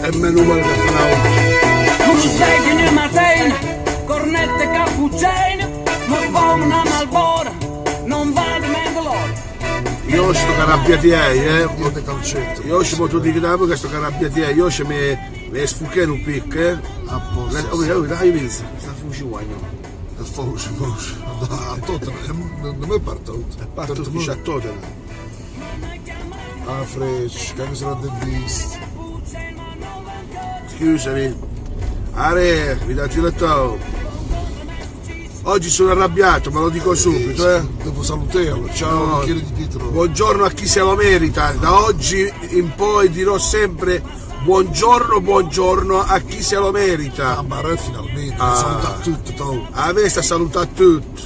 è meno male che fa oggi. Non svegli nel mattino, cornette cappuccino, ma come una malbora, non va di mendolore. Io sto carabbiati, Io di calcetto. io ci posso dire che sto carabbiati, io ci mi sfuccheno un picco, A posto. Dai, vedi, sta fucilando. Forse. A Tottenham, non mi è partito. Parto di a Tottenham. Ah, Freccia, che sarà del visto. Scusami. Are, mi dai letto. Oggi sono arrabbiato, me lo dico subito, Devo salutarlo. Ciao, No. bicchiere di Pietro. Buongiorno a chi se lo merita. Da oggi in poi dirò sempre buongiorno a chi se lo merita. Ah, ma finalmente, Ah. saluta a tutti, tu. A me sta salutando tutti.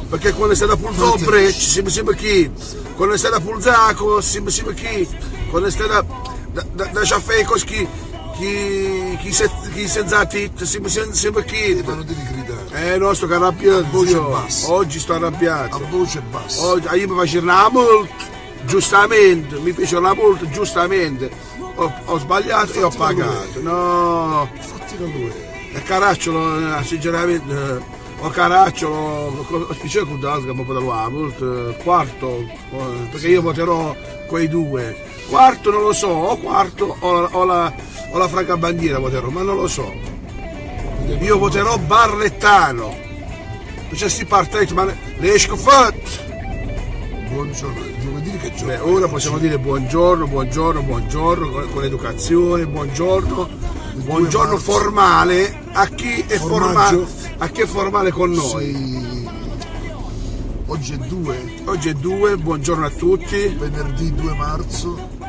Perché quando stai da Pulzobre ci sembra chi? Quando stai da Pulzaco sembra chi? Quando stai da Ciaffecos chi si zatit sembra chi? Ma non devi gridare. No, sto arrabbiato. voce bassa. Oggi sto arrabbiato. A voce bassa. Oggi io mi faccio una multa, giustamente, mi fece una multa giustamente. Ho sbagliato e ho pagato. No, Fatti da lui. e Caracciolo, sinceramente, o Caracciolo, ho spicciato con l'altro che mi potrà la multa, quarto, perché io voterò quei due. Quarto non lo so, o quarto o la francabandiera voterò, ma non lo so. Io voterò Barlettano. C'è sti partiti, ma le esco fatte. Buongiorno, devo dire che giorno. Beh, ora possiamo dire buongiorno con educazione, buongiorno marzo. formale a chi è Formaggio. formale con noi. Sì. Oggi è 2, Oggi è 2, buongiorno a tutti. venerdì 2 marzo.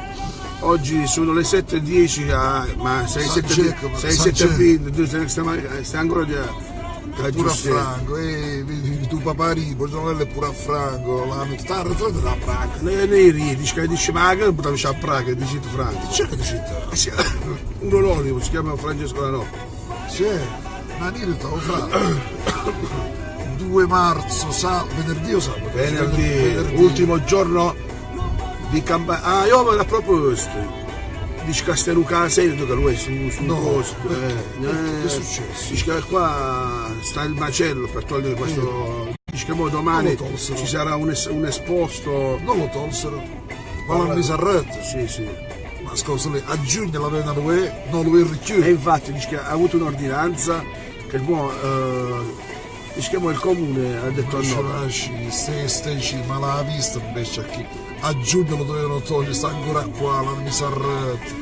Oggi sono le 7:10, ma sei San Giacomo, San 7:20, stai ancora È pure a Franco, vedi tu papà Ripo, è pure a Franco, la metà della Praga. Ne ridi, che dici ma che potevi a Praga, dici tu Franco. C'è che città? Un anonimo, si chiama Francesco Lanò. C'è, ma dire tu, Franco. 2 marzo, venerdì o sabato? Venerdì, ultimo giorno di campagna. Ah, io avevo proposto. Dici Castelluca sento che lui è su No, posto. che è successo? Dici che qua sta il macello per togliere questo. Dici che poi domani Non lo tolsero. ci sarà un esposto. Non lo tolsero, ma l'hanno messo a rete. Sì, sì. Ma scusa, lì, a giugno l'avevano non lo E richiuso. infatti dice che ha avuto un'ordinanza che dice che il comune ha detto no. Steci, ma l'ha vista invece a chi? A giugno lo dovevano togliere, sta ancora qua, l'hanno messo a rete.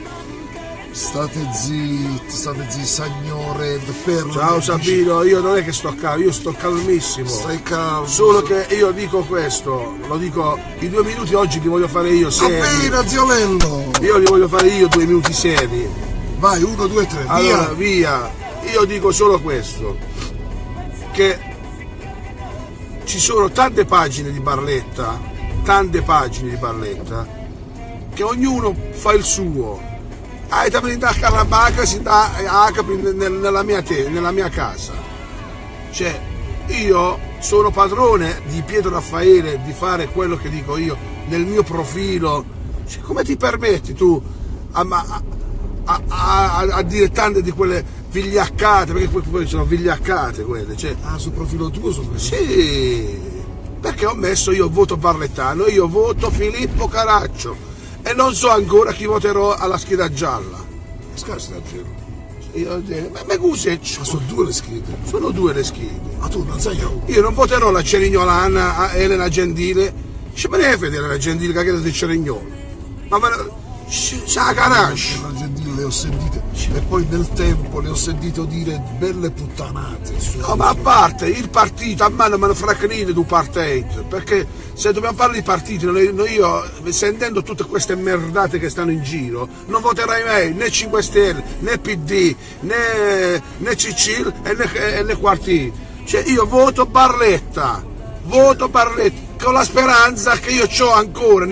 State zitti, signore, per Ciao Sabino, io non è che sto calmo, io sto calmissimo. Stai calmo. Solo che io dico questo, lo dico, i 2 minuti oggi li voglio fare io seri. Appena, zio Lello! Io li voglio fare io 2 minuti seri. Vai, 1, 2, 3, Allora, via! via. Io dico solo questo, che ci sono tante pagine di Barletta, che ognuno fa il suo. Hai da prendere a Carabacca, si dà nella mia casa. Cioè, io sono padrone di Pietro Raffaele di fare quello che dico io nel mio profilo. Cioè, come ti permetti tu a dire tante di quelle vigliaccate, perché poi sono vigliaccate quelle, cioè, Sul profilo tuo sono sì, perché ho messo io voto Barlettano, io voto Filippo Caraccio e non so ancora chi voterò alla scheda gialla. scarsi da giro. Ma cos'è? Ma sono 2 le schede. Sono 2 le schede. Ma tu non sai io. Io non voterò la Cerignolana a Elena Gentile. Ci me ne frega Elena Gentile che è di Cerignolo. Ma sa Caraccio. La Gentile le ho sentite e poi nel tempo le ho sentito dire belle puttanate. No, ma a parte il partito, a me non me ne frega niente du partito, perché se dobbiamo parlare di partiti, io sentendo tutte queste merdate che stanno in giro, non voterai mai né 5 Stelle, né PD, né CICIL né Quartì. Cioè io voto Barletta, con la speranza che io c'ho ancora,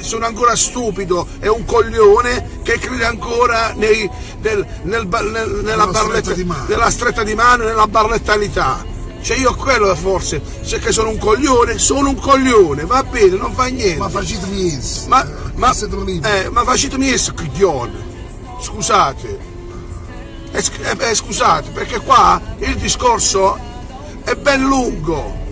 sono ancora stupido e un coglione che crede ancora nella stretta di mano e nella barlettalità. Cioè io quello forse, se che sono un coglione, va bene, non fa niente. Ma facitemi isso. Ma facitemi isso, coglione. scusate. Scusate, perché qua il discorso è ben lungo,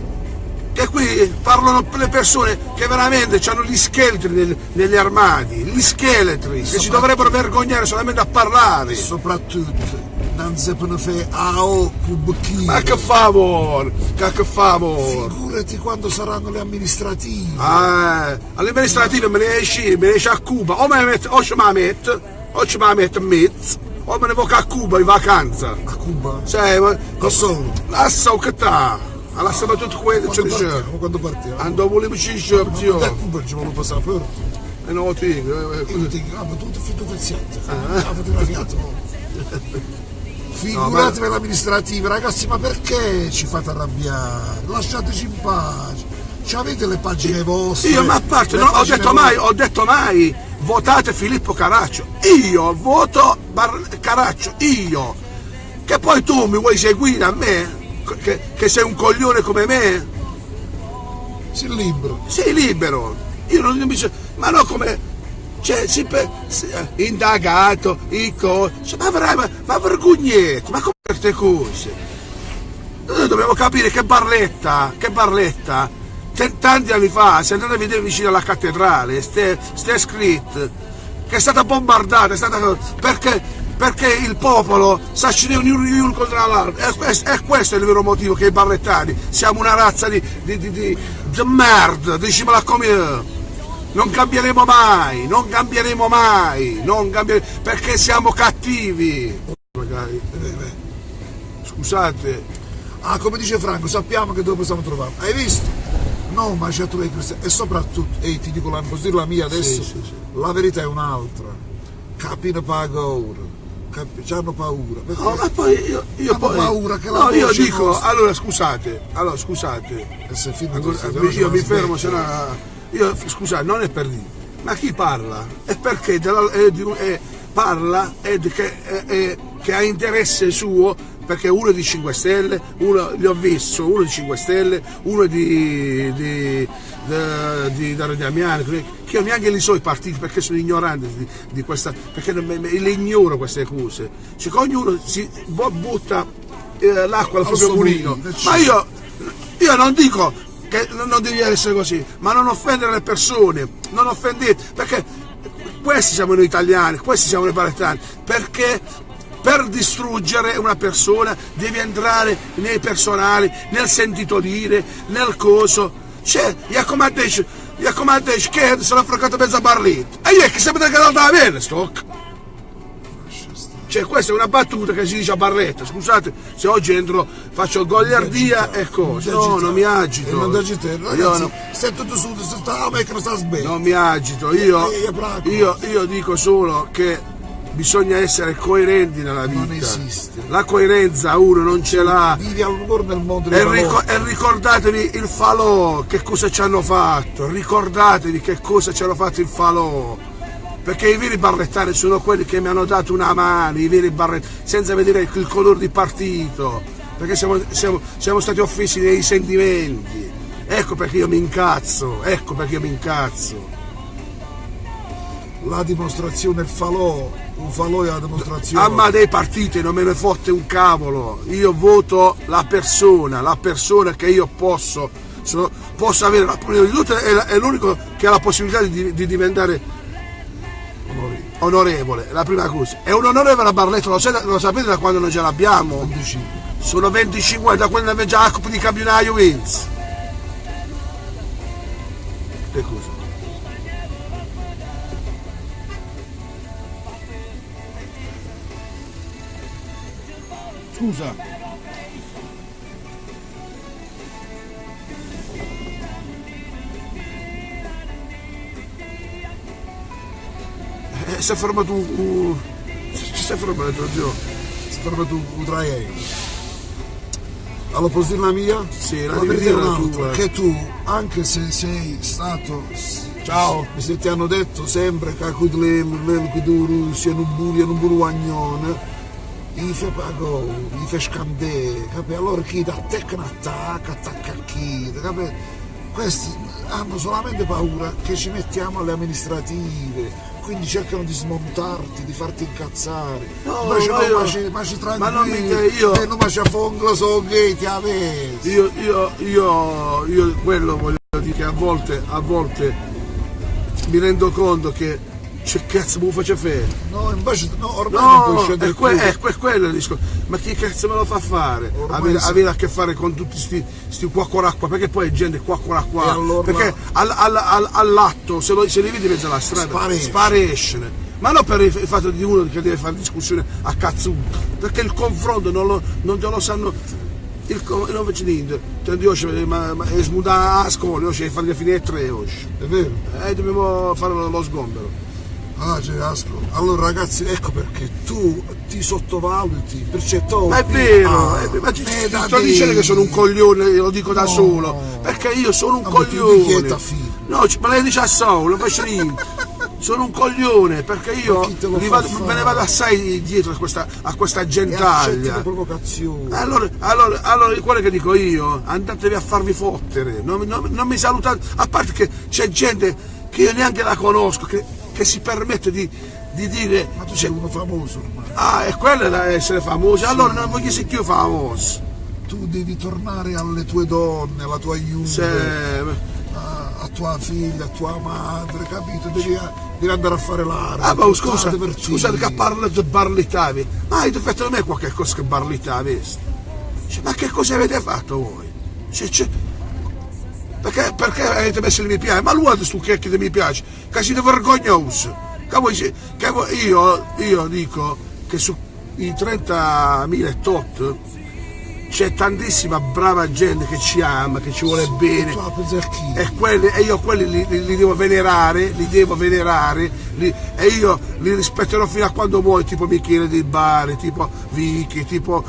che qui parlano le persone che veramente hanno gli scheletri negli armadi, gli scheletri, che si dovrebbero vergognare solamente a parlare. Soprattutto non sappiano fare AO cubicchini. Ma che favore, che favore. Figurati quando saranno le amministrative. All'amministrativa me ne esce a Cuba, o ci me la metto in mezzo, o me ne vado a Cuba in vacanza. A Cuba? Sì, Lo so. lascia che sta, lasciamo tutto quello che c'è. Quando partiamo? Andò volevo ci zio. A Cuba ci volevo passare per. E non ti dico. Io ti dico, ma tu pezzetto. Ha fotografiato. Figuratevi l'amministrativa, ragazzi, ma perché ci fate arrabbiare? Lasciateci in pace. Ci avete le pagine vostre. Io, ma a parte, non ho detto mai votate Filippo Carraccio. Io voto Carraccio, io. Che poi tu mi vuoi seguire a me? Che sei un coglione come me? Sei libero. Sei libero. Io non mi. Ma no come. Cioè, indagato, ma vergognete, ma come queste cose? Noi dobbiamo capire che barletta, tanti anni fa, se andate a vedere vicino alla cattedrale, ste scritte, che è stata bombardata, perché il popolo si accideva uno contro l'altro, e questo è il vero motivo che i barlettani siamo una razza di merda, dicimela come. Non cambieremo mai, perché siamo cattivi. Magari. Scusate. Come dice Franco, sappiamo che dove possiamo trovare. Hai visto? No, ma c'è tu e soprattutto, ti dico la mia adesso, sì. La verità è un'altra. Capino paura. C'hanno paura. No, ma poi io hanno paura che la no, io voce dico, nostra. allora scusate. Io mi fermo, se no. Scusate, non è per dire, ma chi parla? È perché parla che ha interesse suo, perché uno è di 5 Stelle, li ho visto, uno di 5 Stelle, uno di Dario Damiani, che io neanche li so i partiti perché sono ignorante di questa, perché le ignoro queste cose. Cioè, ognuno si butta l'acqua al proprio mulino, ma io non dico che non devi essere così, ma non offendere le persone, non offendete, perché questi siamo noi italiani, questi siamo noi barlettani, perché per distruggere una persona devi entrare nei personali, nel sentito dire, nel coso. Cioè, Iacomadec che se l'ha fraccato mezza barletta, e che sapete che non da bene, stock. Cioè, questa è una battuta che si dice a barletta, scusate se oggi faccio goliardia e cose. No, non mi agito. Non ragazzi, se tutto su, non mi agito, io dico solo che bisogna essere coerenti nella vita. Non esiste. La coerenza uno non ce l'ha. Vivi ancora nel mondo e ricordatevi il falò, che cosa ci hanno fatto. Ricordatevi che cosa ci hanno fatto il falò. Perché i veri barlettari sono quelli che mi hanno dato una mano, i veri barlettari, senza vedere il colore di partito, perché siamo stati offesi nei sentimenti. Ecco perché io mi incazzo, La dimostrazione è il falò, un falò è la dimostrazione. Ma dei partiti non me ne fotte un cavolo, io voto la persona che io posso avere, prima di tutto è l'unico che ha la possibilità di diventare onorevole, la prima cosa. È un onorevole a Barletta, lo sapete da quando non ce l'abbiamo? 25. Sono 25, da quando abbiamo già la Coppa di Campionato Wins. Che cosa? Scusa. Si è fermato un traietto. Allora posso dire la mia? Sì, la verità è un'altra, che tu, anche se sei stato, ciao, se ti hanno detto sempre che tu sei un buluagnone, gli fai pagò, gli fai scandere, capi? Allora chi da te che attacca chi, capi? questi hanno solamente paura che ci mettiamo alle amministrative, quindi cercano di smontarti, di farti incazzare. No, invece ma no, io- ma ci ma non mi- tranquilli, io- e non mi ci affongla so che ti avessi. Io quello voglio dire che a volte mi rendo conto che c'è cazzo mi faccia fare. No, invece no, ormai non puoi No, scendere più. quello il discorso. Ma chi cazzo me lo fa fare? Ormai sì. Avere a che fare con tutti sti quacquaracqua, perché poi è gente quacquaracqua. E allora- perché all'atto, se li vedi in mezzo alla strada, sparisce. Ma non per il fatto di uno che deve fare discussione a cazzo, perché il confronto non te lo sanno. Non faccio niente, ma è smudata a scuola, c'è fare le fine 3 oggi. È vero? Dobbiamo fare lo sgombero. Ah, Gerasco. Allora ragazzi, ecco perché tu ti sottovaluti, perché tu... Ma è vero, ma ti da sto dicendo che sono un coglione, lo dico da No. solo, perché io sono un Ma ti coglione. etichetta, figlio. No, ma lei dice a solo, non faccio niente. Sono un coglione, perché io Ma chi te lo fa fare? me ne vado assai dietro a questa E accetti gentaglia. le provocazioni. Allora, quello che dico io, andatevi a farvi fottere, non mi salutate, a parte che c'è gente che io neanche la conosco, che si permette di dire, Ma tu sei uno famoso ormai. ah, è quello da essere famoso, allora non voglio essere più famoso. Tu devi tornare alle tue donne, alla tua Juve, Se- a tua figlia, a tua madre, capito? Devi andare a fare l'arte. ma scusa, state per scusate che te. parlo di barlitavi, ma avete fatto da me qualche cosa che barlitavi? Ma che cosa avete fatto voi? Perché avete messo il mi piace? Ma lui ha questo che mi piace, che siete vergognosi. Io dico che su i 30.000 e tot c'è tantissima brava gente che ci ama, che ci vuole bene. Tu la pensi a chi? E io quelli li devo venerare, e io li rispetterò fino a quando vuoi, tipo Michele Di Bari, tipo Vicky, tipo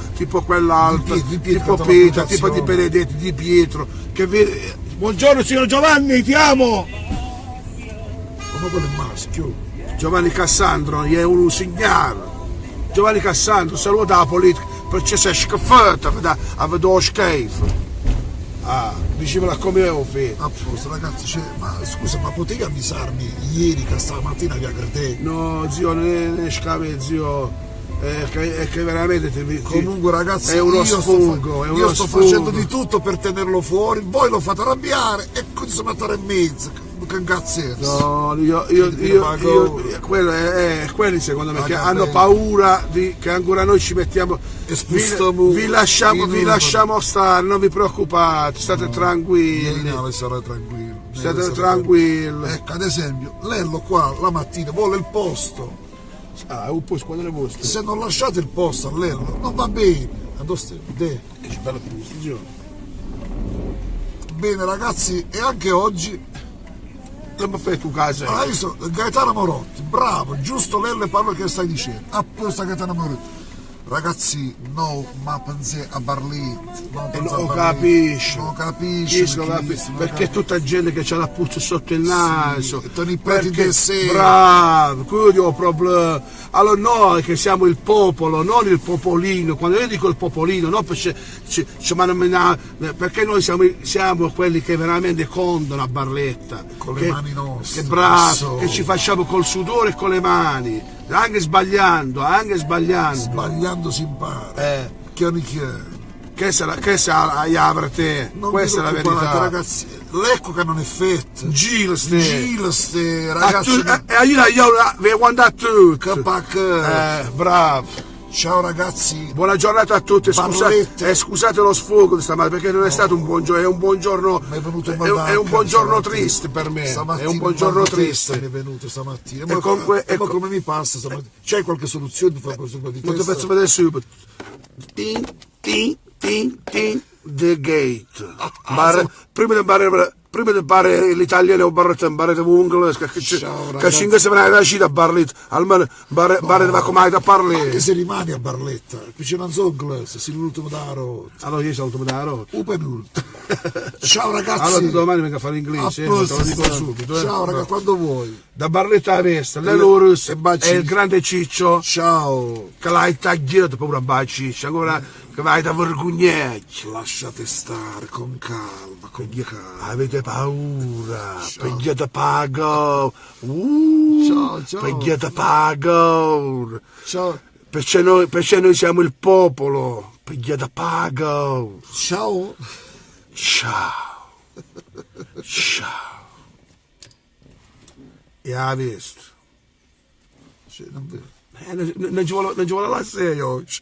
quell'altro, Di tipo Pietro, Peter, tipo Di Di Benedetti, Di Pietro, Buongiorno signor Giovanni, ti amo! Come quello è maschio. Giovanni Cassandro è un signore. Giovanni Cassandro saluta la politica perché sei scaffata a vedere lo schifo. Ah, dicevela come io figlio. A posto ragazzi, ma scusa, ma potevi avvisarmi ieri che stamattina vi aggredei? No, zio, ne scave, zio. È che veramente Comunque ragazzi, è uno io sfogo, è io uno sto sfogo. facendo di tutto per tenerlo fuori, voi lo fate arrabbiare e quindi si mettere in mezzo, che cazzetto. No, quelli secondo me che Paga hanno bene. paura che ancora noi ci mettiamo. E spostiamo Vi lasciamo stare, non vi preoccupate, state tranquilli. Vieni, sarà tranquillo. State tranquilli. Ecco, ad esempio, Lello qua la mattina vuole il posto. Ah, un po' squadra vostra. Se non lasciate il posto a Lello, non va bene. Andò te. Che bella posto, Bene ragazzi, e anche oggi come fai tu casa? hai visto Gaetano Morotti, bravo, giusto Lello, parlo che stai dicendo. Apposta Gaetano Morotti. Ragazzi, no, ma pensate a Barletta, Non capisci. non capisci, Perché tutta gente che c'ha la puzza sotto il naso. e Tony Preti Perché- del sé. Bravo, quello ho problema. Allora noi che siamo il popolo, non il popolino, quando io dico il popolino, no, perché noi siamo quelli che veramente contano a Barletta. Con le che- mani nostre, Che bravo, so. che ci facciamo col sudore e con le mani, anche sbagliando. Sbagliando si impara. Che Che sarà la te? non Questa è la vi preoccupate, verità. ragazzi, l'ecco che non è fetto. Gilste. Ragazzi, Io vi guardo a tutti. che Bravo. ciao ragazzi. Buona giornata a tutti. Barlette. Scusate lo sfogo di stamattina perché non è stato un buon giorno, è un buon giorno. Mi è venuto in È un buon giorno stamattina. triste per me. Stamattina È un buon giorno mi è triste. venuto stamattina. E comunque- Ma come mi passa stamattina? C'hai qualche soluzione per fare questo po' di Non ti testa? faccio vedere subito. Tin, tin, tin, tin, the gate. Prima di parlare l'italiano o parlare l'inglese, Ciao, che ragazzi. 5 settimane da uscita a parlare, almeno parlare da come hai da Anche parlare. se rimani a Barletta, perché non so inglese, sei l'ultimo da rotta. Allora io saluto da rota. Penultimo. Ciao ragazzi. Allora domani vengo a fare l'inglese, A te lo posto, dico stai. subito. Ciao ragazzi, quando vuoi. Da Barletta a Vesta, l'Elurus E baci. e il grande Ciccio Ciao. che l'hai tagliato proprio a Ciccio, ancora che vai da vergognarci. Lasciate stare con calma, con calma. Avete paura, Ciao. pigliate pago. Ciao. Pigliate pago. Ciao. Perché noi siamo il popolo. Pigliate pago. Ciao. Ciao. Ciao. E ha visto? Sì, non vedo. Non ci vuole la 6 oggi.